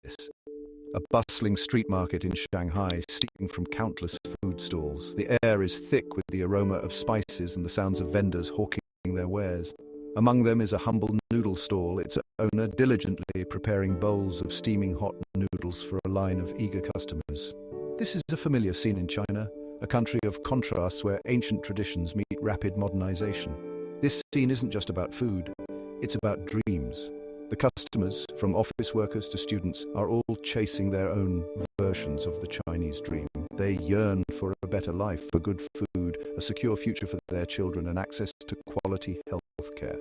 A bustling street market in Shanghai, steaming from countless food stalls. The air is thick with the aroma of spices and the sounds of vendors hawking their wares. Among them is a humble noodle stall, its owner diligently preparing bowls of steaming hot noodles for a line of eager customers. This is a familiar scene in China, a country of contrasts where ancient traditions meet rapid modernization. This scene isn't just about food, it's about dreams. The customers, from office workers to students, are all chasing their own versions of the Chinese dream. They yearn for a better life, for good food, a secure future for their children, and access to quality health care.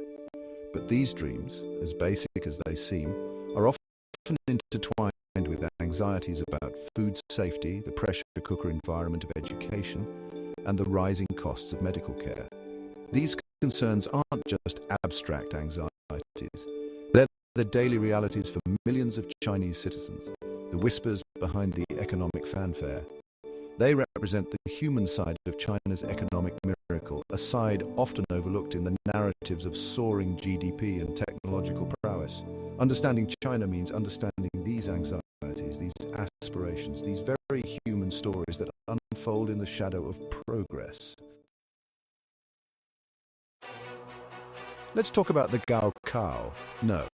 But these dreams, as basic as they seem, are often intertwined with anxieties about food safety, the pressure cooker environment of education, and the rising costs of medical care. These concerns aren't just abstract anxieties. They're the daily realities for millions of Chinese citizens, the whispers behind the economic fanfare. They represent the human side of China's economic miracle, a side often overlooked in the narratives of soaring GDP and technological prowess. Understanding China means understanding these anxieties, these aspirations, these very human stories that unfold in the shadow of progress. Let's talk about the Gaokao. No,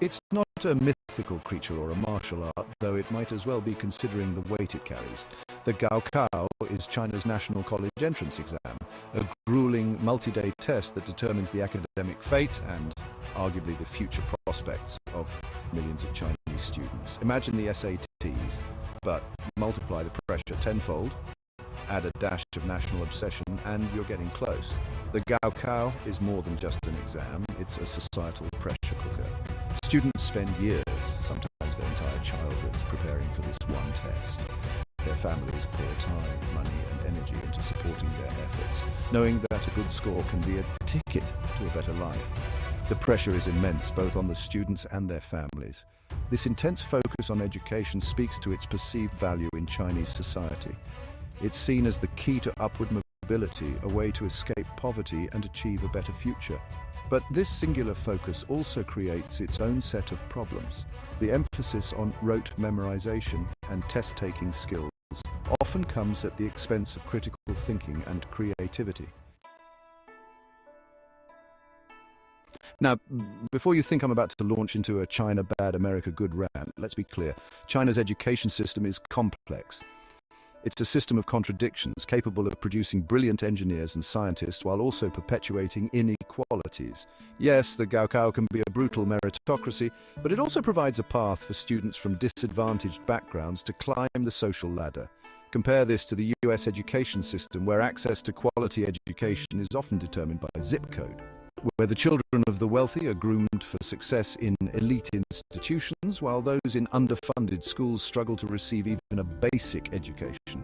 it's not a mythical creature or a martial art, though it might as well be considering the weight it carries. The Gaokao is China's national college entrance exam, a grueling multi-day test that determines the academic fate and arguably the future prospects of millions of Chinese students. Imagine the SATs, but multiply the pressure tenfold, add a dash of national obsession, and you're getting close. The Gaokao is more than just an exam, it's a societal pressure cooker. Students spend years, sometimes their entire childhoods, preparing for this one test. Their families pour time, money, and energy into supporting their efforts, knowing that a good score can be a ticket to a better life. The pressure is immense, both on the students and their families. This intense focus on education speaks to its perceived value in Chinese society. It's seen as the key to upward mobility, a way to escape poverty and achieve a better future. But this singular focus also creates its own set of problems. The emphasis on rote memorization and test-taking skills often comes at the expense of critical thinking and creativity. Now, before you think I'm about to launch into a China bad, America good rant, let's be clear. China's education system is complex. It's a system of contradictions, capable of producing brilliant engineers and scientists while also perpetuating inequalities. Yes, the Gaokao can be a brutal meritocracy, but it also provides a path for students from disadvantaged backgrounds to climb the social ladder. Compare this to the US education system, where access to quality education is often determined by a zip code, where the children of the wealthy are groomed for success in elite institutions, while those in underfunded schools struggle to receive even a basic education.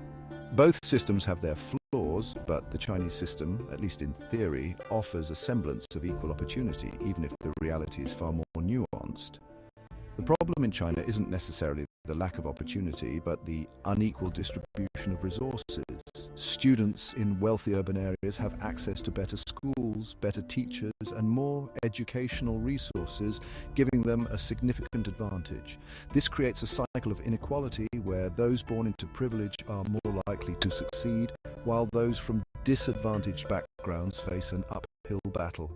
Both systems have their flaws, but the Chinese system, at least in theory, offers a semblance of equal opportunity, even if the reality is far more nuanced. The problem in China isn't necessarily the lack of opportunity, but the unequal distribution of resources. Students in wealthy urban areas have access to better schools, better teachers, and more educational resources, giving them a significant advantage. This creates a cycle of inequality where those born into privilege are more likely to succeed, while those from disadvantaged backgrounds face an uphill battle.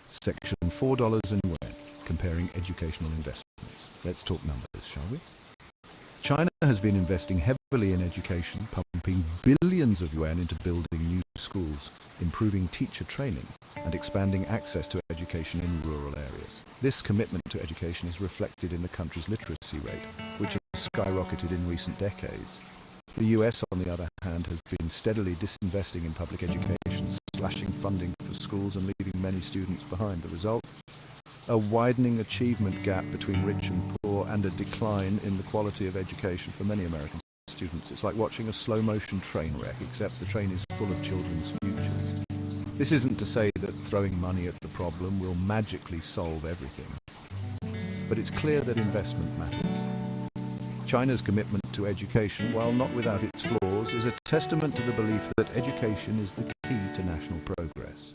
Section $4 in yuan, comparing educational investments. Let's talk numbers, shall we? China has been investing heavily in education, pumping billions of yuan into building new schools, improving teacher training, and expanding access to education in rural areas. This commitment to education is reflected in the country's literacy rate, which has skyrocketed in recent decades. The US, on the other hand, has been steadily disinvesting in public education, slashing funding for schools and leaving many students behind. The result? A widening achievement gap between rich and poor, and a decline in the quality of education for many American students. It's like watching a slow-motion train wreck, except the train is full of children's futures. This isn't to say that throwing money at the problem will magically solve everything, but it's clear that investment matters. China's commitment to education, while not without its flaws, is a testament to the belief that education is the key to national progress.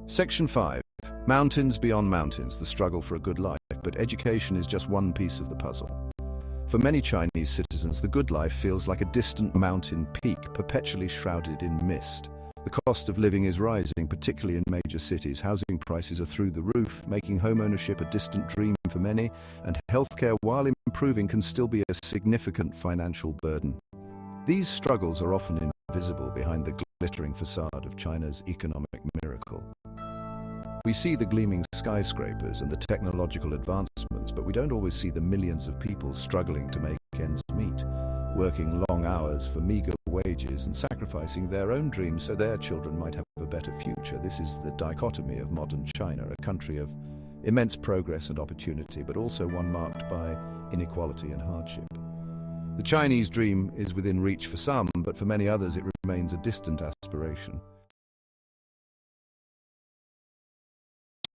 Section 5. Mountains beyond mountains, the struggle for a good life, but education is just one piece of the puzzle. For many Chinese citizens, the good life feels like a distant mountain peak, perpetually shrouded in mist. The cost of living is rising, particularly in major cities. Housing prices are through the roof, making homeownership a distant dream for many, and healthcare, while improving, can still be a significant financial burden. These struggles are often invisible behind the glittering facade of China's economic miracle. We see the gleaming skyscrapers and the technological advancements, but we don't always see the millions of people struggling to make ends meet, working long hours for meager wages and sacrificing their own dreams so their children might have a better future. This is the dichotomy of modern China, a country of immense progress and opportunity, but also one marked by inequality and hardship. The Chinese dream is within reach for some, but for many others it remains a distant aspiration.